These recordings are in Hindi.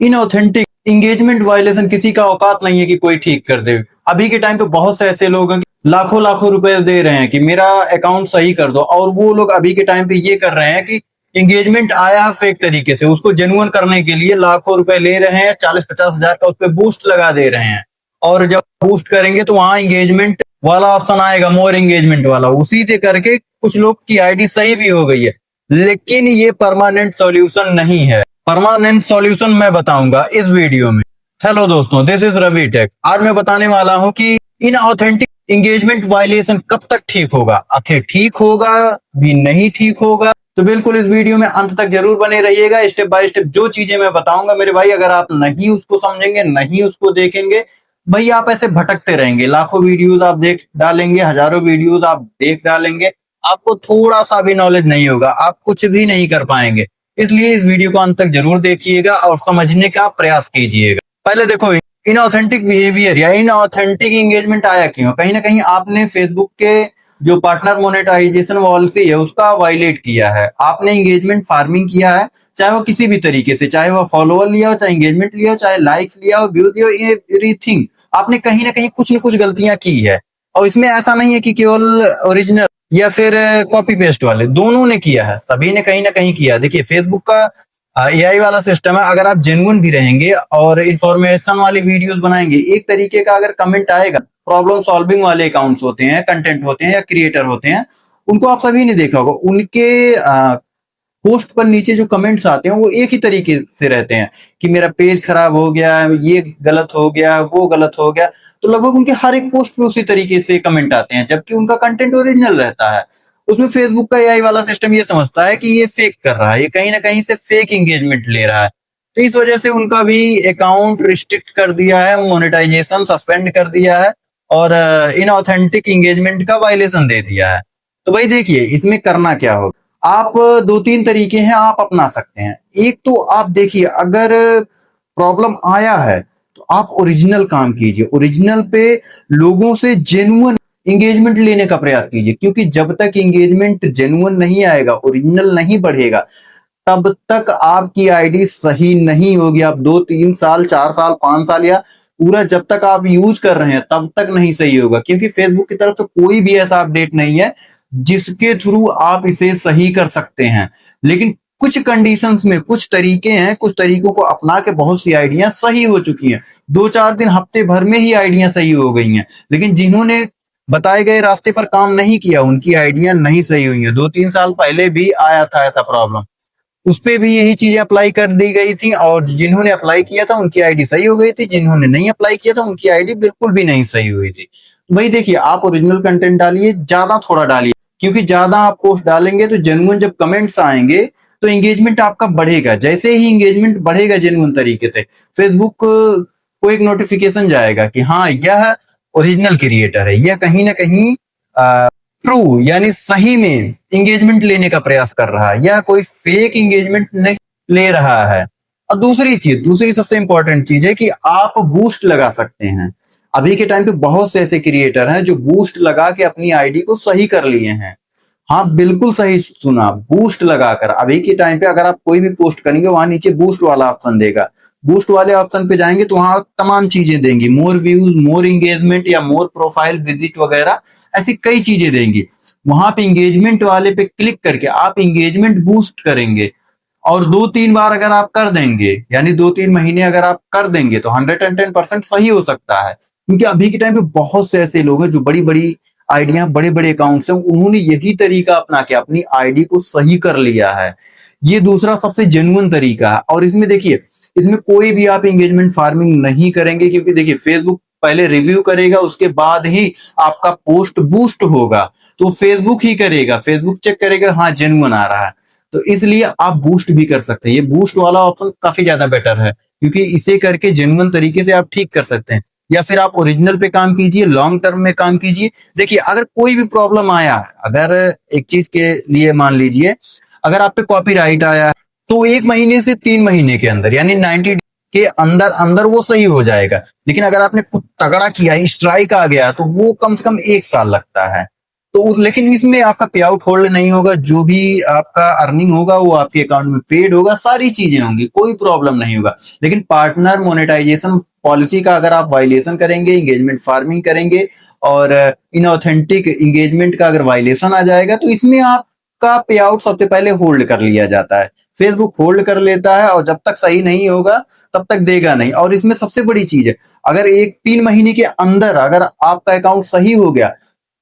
इनऑथेंटिक इंगेजमेंट वायलेशन किसी का औकात नहीं है कि कोई ठीक कर दे। अभी के टाइम पे बहुत से ऐसे लोग हैं कि लाखों लाखों रुपए दे रहे हैं कि मेरा अकाउंट सही कर दो, और वो लोग अभी के टाइम पे ये कर रहे हैं कि इंगेजमेंट आया है फेक तरीके से, उसको जेन्युइन करने के लिए लाखों रुपए ले रहे हैं, 40-50 हजार का उस पर बूस्ट लगा दे रहे हैं। और जब बूस्ट करेंगे तो वहां इंगेजमेंट वाला ऑप्शन आएगा, मोर एंगेजमेंट वाला, उसी से करके कुछ लोग की आईडी सही भी हो गई है। लेकिन ये परमानेंट सॉल्यूशन नहीं है। परमानेंट सॉल्यूशन मैं बताऊंगा इस वीडियो में। हेलो दोस्तों, दिस इज रवि टेक। आज मैं बताने वाला हूं कि इन ऑथेंटिक इंगेजमेंट वायलेशन कब तक ठीक होगा, आखिर ठीक होगा भी नहीं ठीक होगा। तो बिल्कुल इस वीडियो में अंत तक जरूर बने रहिएगा। स्टेप बाय स्टेप जो चीजें मैं बताऊंगा मेरे भाई, अगर आप नहीं उसको समझेंगे, नहीं उसको देखेंगे, भाई आप ऐसे भटकते रहेंगे। लाखों वीडियोस आप देख डालेंगे, हजारों वीडियोस आप देख डालेंगे, आपको थोड़ा सा भी नॉलेज नहीं होगा, आप कुछ भी नहीं कर पाएंगे। इसलिए इस वीडियो को अंत तक जरूर देखिएगा और समझने का प्रयास कीजिएगा। पहले देखो, इनऑथेंटिक बिहेवियर या इनऑथेंटिक एंगेजमेंट आया क्यों? कहीं ना कहीं आपने फेसबुक के जो पार्टनर मोनेटाइजेशन पॉलिसी है उसका वायलेट किया है। आपने एंगेजमेंट फार्मिंग किया है, चाहे वो किसी भी तरीके से, चाहे वो फॉलोअर लिया हो, चाहे एंगेजमेंट लिया हो, चाहे लाइक्स लिया हो, व्यूज लिया हो, एवरीथिंग आपने कहीं ना कहीं कुछ न कुछ गलतियां की है। और इसमें ऐसा नहीं है कि केवल ओरिजिनल या फिर कॉपी पेस्ट वाले, दोनों ने किया है, सभी ने कहीं ना कहीं किया। देखिए फेसबुक का एआई वाला सिस्टम है, अगर आप जेन्युइन भी रहेंगे और इंफॉर्मेशन वाली वीडियोस बनाएंगे, एक तरीके का अगर कमेंट आएगा, प्रॉब्लम सॉल्विंग वाले अकाउंट्स होते हैं, कंटेंट होते हैं या क्रिएटर होते हैं, उनको आप सभी ने देखा होगा, उनके पोस्ट पर नीचे जो कमेंट्स आते हैं वो एक ही तरीके से रहते हैं कि मेरा पेज खराब हो गया, ये गलत हो गया, वो गलत हो गया। तो लगभग उनके हर एक पोस्ट पे उसी तरीके से कमेंट आते हैं, जबकि उनका कंटेंट ओरिजिनल रहता है। उसमें फेसबुक का एआई वाला सिस्टम ये समझता है कि ये फेक कर रहा है, ये कहीं ना कहीं से फेक एंगेजमेंट ले रहा है। तो इस वजह से उनका भी अकाउंट रिस्ट्रिक्ट कर दिया है, मोनेटाइजेशन सस्पेंड कर दिया है और इनऑथेंटिक एंगेजमेंट का वायलेशन दे दिया है। तो भाई देखिए इसमें करना क्या होगा। आप दो तीन तरीके हैं आप अपना सकते हैं। एक तो आप देखिए, अगर प्रॉब्लम आया है तो आप ओरिजिनल काम कीजिए, ओरिजिनल पे लोगों से जेन्युइन एंगेजमेंट लेने का प्रयास कीजिए, क्योंकि जब तक एंगेजमेंट जेन्युइन नहीं आएगा, ओरिजिनल नहीं बढ़ेगा, तब तक आपकी आईडी सही नहीं होगी। आप 2-3 साल, 4 साल, 5 साल या पूरा जब तक आप यूज कर रहे हैं तब तक नहीं सही होगा, क्योंकि फेसबुक की तरफ से कोई भी ऐसा अपडेट नहीं है जिसके थ्रू आप इसे सही कर सकते हैं। लेकिन कुछ कंडीशंस में कुछ तरीके हैं, कुछ तरीकों को अपना के बहुत सी आइडिया सही हो चुकी हैं। 2-4 दिन, हफ्ते भर में ही आइडिया सही हो गई हैं। लेकिन जिन्होंने बताए गए रास्ते पर काम नहीं किया, उनकी आइडिया नहीं सही हुई है। 2-3 साल पहले भी आया था ऐसा प्रॉब्लम, उस पे भी यही चीजें अप्लाई कर दी गई थी, और जिन्होंने अप्लाई किया था उनकी आईडी सही हो गई थी, जिन्होंने नहीं अप्लाई किया था उनकी आईडी बिल्कुल भी नहीं सही हुई थी। भाई देखिए, आप ओरिजिनल कंटेंट डालिए, ज्यादा थोड़ा डालिए, क्योंकि ज्यादा आप पोस्ट डालेंगे तो जेन्युइन जब कमेंट्स आएंगे तो एंगेजमेंट आपका बढ़ेगा। जैसे ही एंगेजमेंट बढ़ेगा जेन्युइन तरीके से, फेसबुक को एक नोटिफिकेशन जाएगा कि हाँ यह ओरिजिनल क्रिएटर है, यह कहीं ना कहीं ट्रू यानी सही में एंगेजमेंट लेने का प्रयास कर रहा है, यह कोई फेक एंगेजमेंट नहीं ले रहा है। और दूसरी सबसे इंपॉर्टेंट चीज है कि आप बूस्ट लगा सकते हैं। अभी के टाइम पे बहुत से ऐसे क्रिएटर हैं जो बूस्ट लगा के अपनी आईडी को सही कर लिए हैं। हाँ बिल्कुल सही सुना, बूस्ट लगाकर। अभी के टाइम पे अगर आप कोई भी पोस्ट करेंगे, वहां नीचे बूस्ट वाला ऑप्शन देगा, बूस्ट वाले ऑप्शन पे जाएंगे तो वहां तमाम चीजें देंगी, मोर व्यूज, मोर एंगेजमेंट या मोर प्रोफाइल विजिट वगैरह, ऐसी कई चीजें देंगी। वहां पे एंगेजमेंट वाले पे क्लिक करके आप एंगेजमेंट बूस्ट करेंगे, और 2-3 बार अगर आप कर देंगे, यानी 2-3 महीने अगर आप कर देंगे, तो 110% सही हो सकता है। क्योंकि अभी के टाइम पे बहुत से ऐसे लोग हैं जो बड़ी बड़ी आइडिया, बड़े बड़े अकाउंट्स हैं, उन्होंने यही तरीका अपना के अपनी आईडी को सही कर लिया है। ये दूसरा सबसे जेन्युइन तरीका है। और इसमें देखिए, इसमें कोई भी आप एंगेजमेंट फार्मिंग नहीं करेंगे, क्योंकि देखिए फेसबुक पहले रिव्यू करेगा, उसके बाद ही आपका पोस्ट बूस्ट होगा। तो फेसबुक ही करेगा, फेसबुक चेक करेगा हाँ जेन्युइन आ रहा है, तो इसलिए आप बूस्ट भी कर सकते हैं। ये बूस्ट वाला ऑप्शन काफी ज्यादा बेटर है, क्योंकि इसे करके जेन्युइन तरीके से आप ठीक कर सकते हैं। या फिर आप ओरिजिनल पे काम कीजिए, लॉन्ग टर्म में काम कीजिए। देखिए अगर कोई भी प्रॉब्लम आया है, अगर एक चीज के लिए मान लीजिए, अगर आप पे कॉपीराइट आया है, तो 1 महीने से 3 महीने के अंदर, यानी 90 के अंदर अंदर वो सही हो जाएगा। लेकिन अगर आपने कुछ तगड़ा किया, स्ट्राइक आ गया, तो वो कम से कम 1 साल लगता है। तो लेकिन इसमें आपका पे आउट होल्ड नहीं होगा, जो भी आपका अर्निंग होगा वो आपके अकाउंट में पेड होगा, सारी चीजें होंगी, कोई प्रॉब्लम नहीं होगा। लेकिन पार्टनर मोनेटाइजेशन पॉलिसी का अगर आप वायलेशन करेंगे, इंगेजमेंट फार्मिंग करेंगे और इनऑथेंटिक इंगेजमेंट का अगर वायलेशन आ जाएगा, तो इसमें आपका पे आउट सबसे पहले होल्ड कर लिया जाता है। फेसबुक होल्ड कर लेता है और जब तक सही नहीं होगा तब तक देगा नहीं। और इसमें सबसे बड़ी चीज है, अगर 3 महीने के अंदर अगर आपका अकाउंट सही हो गया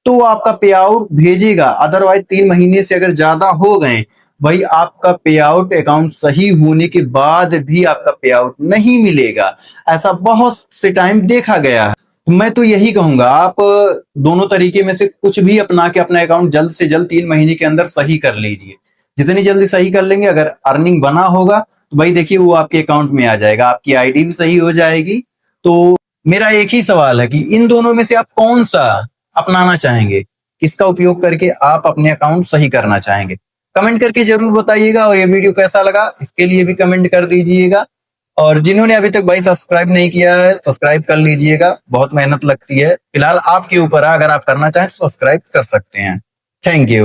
तो आपका पे आउट भेजेगा, अदरवाइज 3 महीने से अगर ज्यादा हो गए भाई, आपका पे आउट अकाउंट सही होने के बाद भी आपका पे आउट नहीं मिलेगा। ऐसा बहुत से टाइम देखा गया है। मैं तो यही कहूंगा, आप दोनों तरीके में से कुछ भी अपना के अपना अकाउंट जल्द से जल्द 3 महीने के अंदर सही कर लीजिए। जितनी जल्दी सही कर लेंगे, अगर अर्निंग बना होगा तो भाई देखिए वो आपके अकाउंट में आ जाएगा, आपकी आईडी भी सही हो जाएगी। तो मेरा एक ही सवाल है कि इन दोनों में से आप कौन सा अपनाना चाहेंगे, किसका उपयोग करके आप अपने अकाउंट सही करना चाहेंगे? कमेंट करके जरूर बताइएगा। और ये वीडियो कैसा लगा इसके लिए भी कमेंट कर दीजिएगा। और जिन्होंने अभी तक भाई सब्सक्राइब नहीं किया है, सब्सक्राइब कर लीजिएगा, बहुत मेहनत लगती है। फिलहाल आपके ऊपर है, अगर आप करना चाहें तो सब्सक्राइब कर सकते हैं। Thank you.